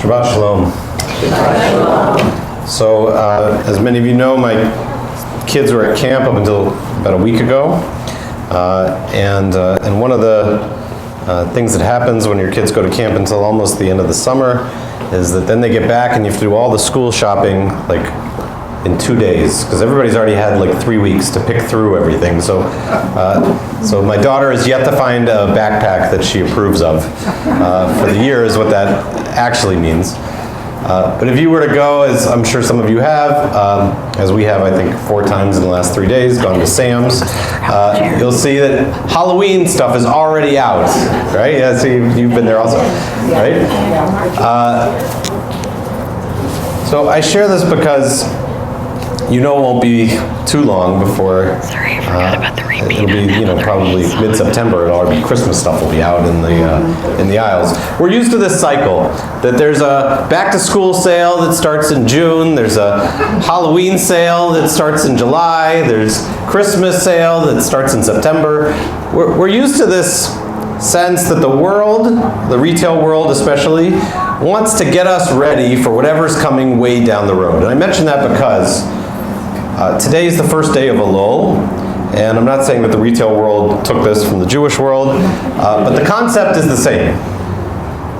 Shabbat Shalom. So, as many of you know, my kids were at camp up until about a week ago. And one of the things that happens when your kids go to camp until almost the end of the summer is that then they get back and you have to do all the school shopping like in 2 days, because everybody's already had like 3 weeks to pick through everything. So my daughter has yet to find a backpack that she approves of for the year is what that actually means. But if you were to go, as I'm sure some of you have, as we have, I think 4 times in the last 3 days, gone to Sam's, you'll see that Halloween stuff is already out, right? Yeah, so you've been there also, right? So I share this because you know it won't be too long before it'll be, probably mid-September. It'll already be Christmas stuff will be out in the aisles. We're used to this cycle that there's a back-to-school sale that starts in June. There's a Halloween sale that starts in July. There's Christmas sale that starts in September. We're used to this sense that the world, the retail world especially, wants to get us ready for whatever's coming way down the road. And I mention that because today is the first day of Elul, and I'm not saying that the retail world took this from the Jewish world, but the concept is the same.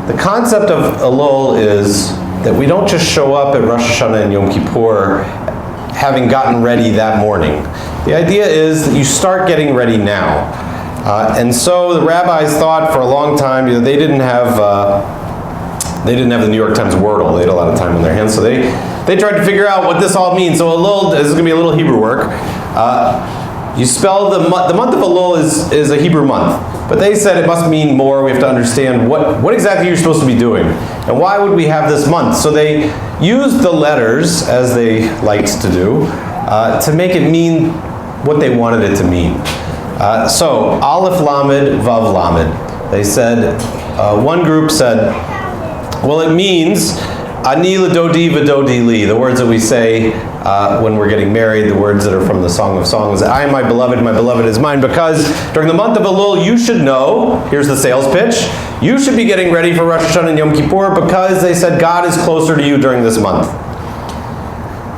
The concept of Elul is that we don't just show up at Rosh Hashanah and Yom Kippur having gotten ready that morning. The idea is that you start getting ready now. And so the rabbis thought for a long time, they didn't have the New York Times Wordle. They had a lot of time on their hands, so they tried to figure out what this all means. So Elul, this is going to be a little Hebrew work. You spell the month of Elul is a Hebrew month, but they said it must mean more. We have to understand what exactly you're supposed to be doing, and why would we have this month? So they used the letters, as they liked to do, to make it mean what they wanted it to mean. So Aleph Lamed Vav Lamed. They said, one group said, well, it means Ani l'dodi v'dodi li, the words that we say when we're getting married, the words that are from the Song of Songs. I am my beloved is mine, because during the month of Elul, you should know, here's the sales pitch, you should be getting ready for Rosh Hashanah and Yom Kippur because they said God is closer to you during this month.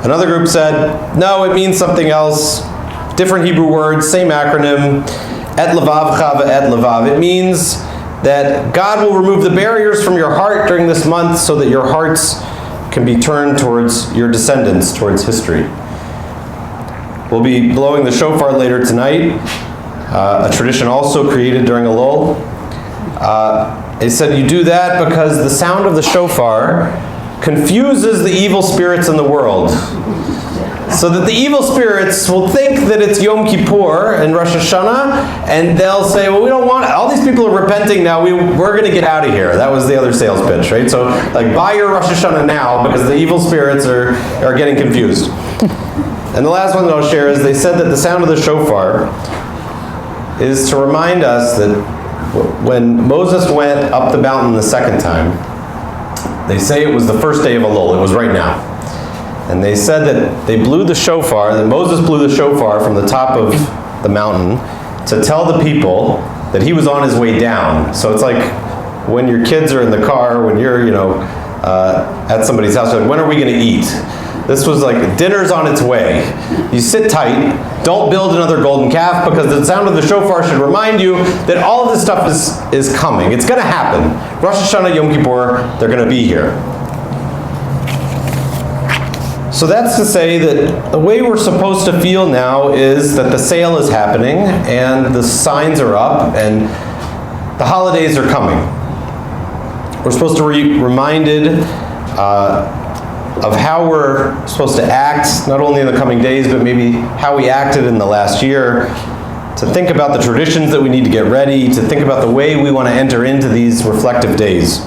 Another group said, no, it means something else, different Hebrew words, same acronym, et levavcha ve'et levav. It means that God will remove the barriers from your heart during this month so that your hearts can be turned towards your descendants, towards history. We'll be blowing the shofar later tonight, a tradition also created during Elul. They said you do that because the sound of the shofar confuses the evil spirits in the world, so that the evil spirits will think that it's Yom Kippur and Rosh Hashanah, and they'll say, well, we don't want it. All these people are repenting now. We're going to get out of here. That was the other sales pitch, right? So, like, buy your Rosh Hashanah now because the evil spirits are getting confused. And the last one that I'll share is they said that the sound of the shofar is to remind us that when Moses went up the mountain the second time, they say it was the first day of Elul. It was right now. And they said that they blew the shofar, that Moses blew the shofar from the top of the mountain to tell the people that he was on his way down. So it's like when your kids are in the car, when you're, at somebody's house, like, when are we going to eat? This was like, dinner's on its way. You sit tight, don't build another golden calf, because the sound of the shofar should remind you that all of this stuff is coming. It's going to happen. Rosh Hashanah, Yom Kippur, they're going to be here. So that's to say that the way we're supposed to feel now is that the sale is happening and the signs are up and the holidays are coming. We're supposed to be reminded of how we're supposed to act, not only in the coming days, but maybe how we acted in the last year, to think about the traditions that we need to get ready, to think about the way we want to enter into these reflective days.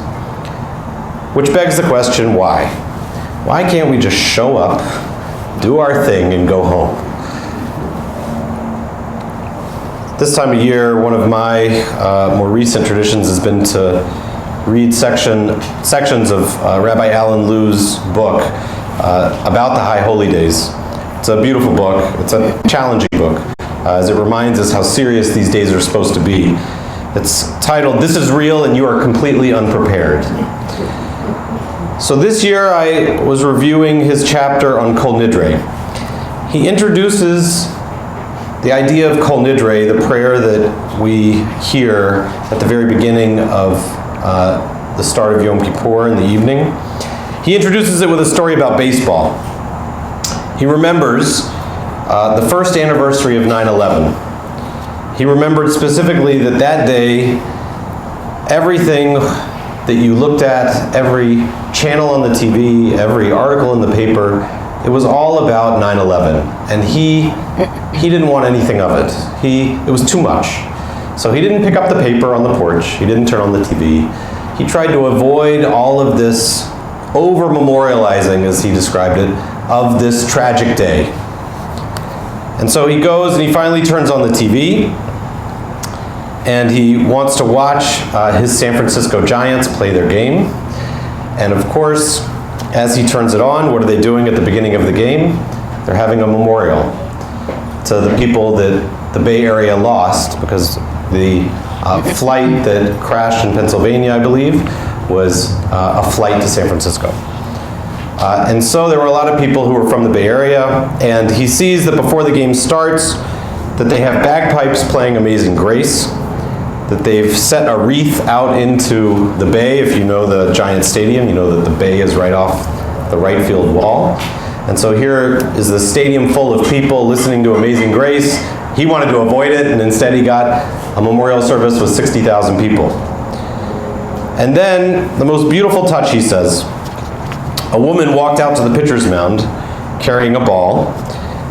Which begs the question, why? Why can't we just show up, do our thing, and go home? This time of year, one of my more recent traditions has been to read sections of Rabbi Alan Liu's book about the High Holy Days. It's a beautiful book. It's a challenging book, as it reminds us how serious these days are supposed to be. It's titled, "This is Real and You Are Completely Unprepared." So this year I was reviewing his chapter on Kol Nidre. He introduces the idea of Kol Nidre, the prayer that we hear at the very beginning of the start of Yom Kippur in the evening. He introduces it with a story about baseball. He remembers the first anniversary of 9/11. He remembered specifically that that day, everything that you looked at, every channel on the TV, every article in the paper, it was all about 9/11. And he didn't want anything of it. It was too much. So he didn't pick up the paper on the porch. He didn't turn on the TV. He tried to avoid all of this over-memorializing, as he described it, of this tragic day. And so he goes and he finally turns on the TV, and he wants to watch his San Francisco Giants play their game. And of course, as he turns it on, what are they doing at the beginning of the game? They're having a memorial to the people that the Bay Area lost, because the flight that crashed in Pennsylvania, I believe, was a flight to San Francisco. And so there were a lot of people who were from the Bay Area, and he sees that before the game starts, that they have bagpipes playing Amazing Grace, that they've set a wreath out into the bay. If you know the Giant Stadium, you know that the bay is right off the right field wall. And so here is the stadium full of people listening to Amazing Grace. He wanted to avoid it, and instead he got a memorial service with 60,000 people. And then, the most beautiful touch, he says, a woman walked out to the pitcher's mound carrying a ball,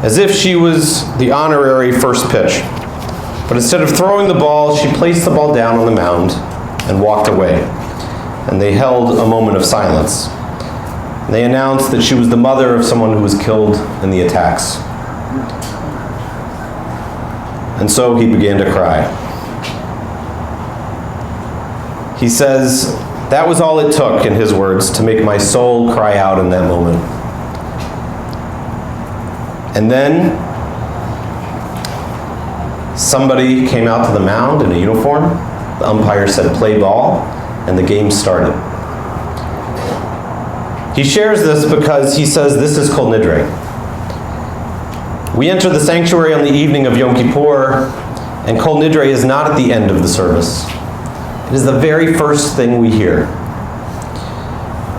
as if she was the honorary first pitch. But instead of throwing the ball, she placed the ball down on the mound and walked away. And they held a moment of silence. And they announced that she was the mother of someone who was killed in the attacks. And so he began to cry. He says, that was all it took, in his words, to make my soul cry out in that moment. And then somebody came out to the mound in a uniform. The umpire said, play ball, and the game started. He shares this because he says this is Kol Nidre. We enter the sanctuary on the evening of Yom Kippur, and Kol Nidre is not at the end of the service. It is the very first thing we hear.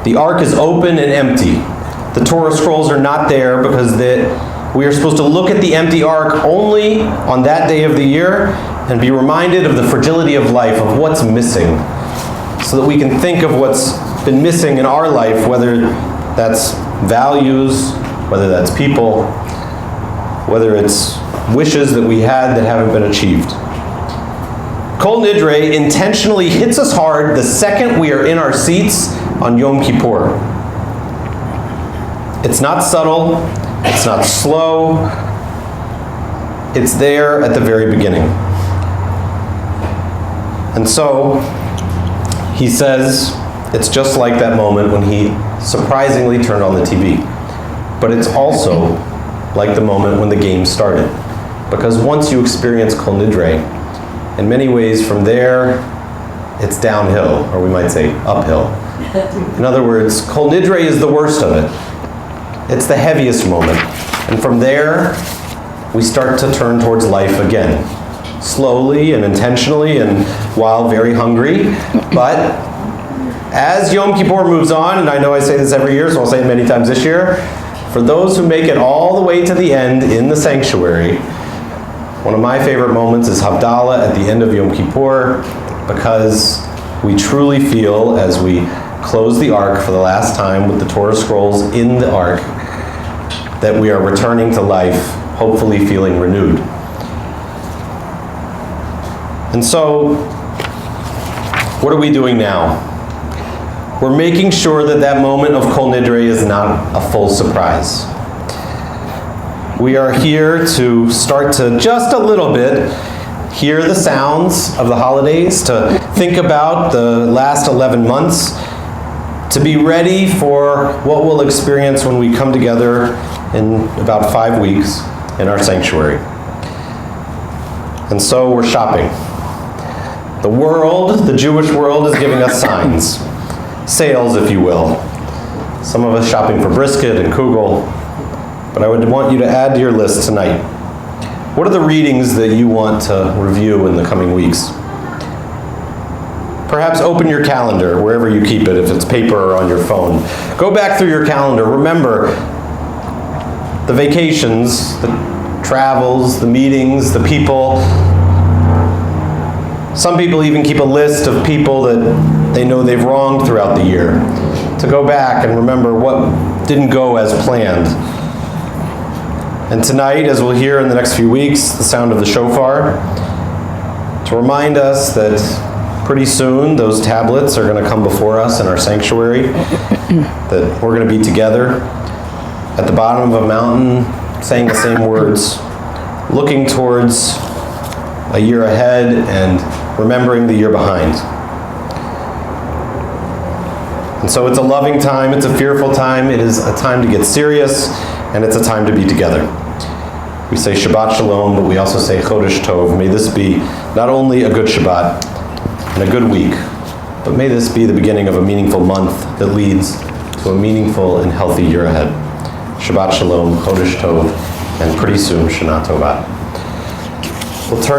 The ark is open and empty. The Torah scrolls are not there because we are supposed to look at the empty ark only on that day of the year and be reminded of the fragility of life, of what's missing, so that we can think of what's been missing in our life, whether that's values, whether that's people, whether it's wishes that we had that haven't been achieved. Kol Nidre intentionally hits us hard the second we are in our seats on Yom Kippur. It's not subtle, it's not slow, it's there at the very beginning. And so, he says, it's just like that moment when he surprisingly turned on the TV. But it's also like the moment when the game started. Because once you experience Kol Nidre, in many ways, from there, it's downhill, or we might say uphill. In other words, Kol Nidre is the worst of it. It's the heaviest moment. And from there, we start to turn towards life again. Slowly and intentionally, and while very hungry. But as Yom Kippur moves on, and I know I say this every year, so I'll say it many times this year, for those who make it all the way to the end in the sanctuary, one of my favorite moments is Havdalah at the end of Yom Kippur, because we truly feel, as we close the ark for the last time with the Torah scrolls in the ark, that we are returning to life, hopefully feeling renewed. And so, what are we doing now? We're making sure that that moment of Kol Nidre is not a full surprise. We are here to start to just a little bit hear the sounds of the holidays, to think about the last 11 months, to be ready for what we'll experience when we come together in about 5 weeks in our sanctuary. And so we're shopping. The world, the Jewish world, is giving us signs, sales, if you will. Some of us shopping for brisket and kugel. But I would want you to add to your list tonight. What are the readings that you want to review in the coming weeks? Perhaps open your calendar, wherever you keep it, if it's paper or on your phone. Go back through your calendar. Remember the vacations, the travels, the meetings, the people. Some people even keep a list of people that they know they've wronged throughout the year. To go back and remember what didn't go as planned. And tonight, as we'll hear in the next few weeks, the sound of the shofar, to remind us that pretty soon those tablets are going to come before us in our sanctuary, that we're going to be together at the bottom of a mountain, saying the same words, looking towards a year ahead and remembering the year behind. And so it's a loving time, it's a fearful time, it is a time to get serious, and it's a time to be together. We say Shabbat Shalom, but we also say Chodesh Tov. May this be not only a good Shabbat and a good week, but may this be the beginning of a meaningful month that leads to a meaningful and healthy year ahead. Shabbat Shalom, Chodesh Tov, and pretty soon Shana Tova. We'll turn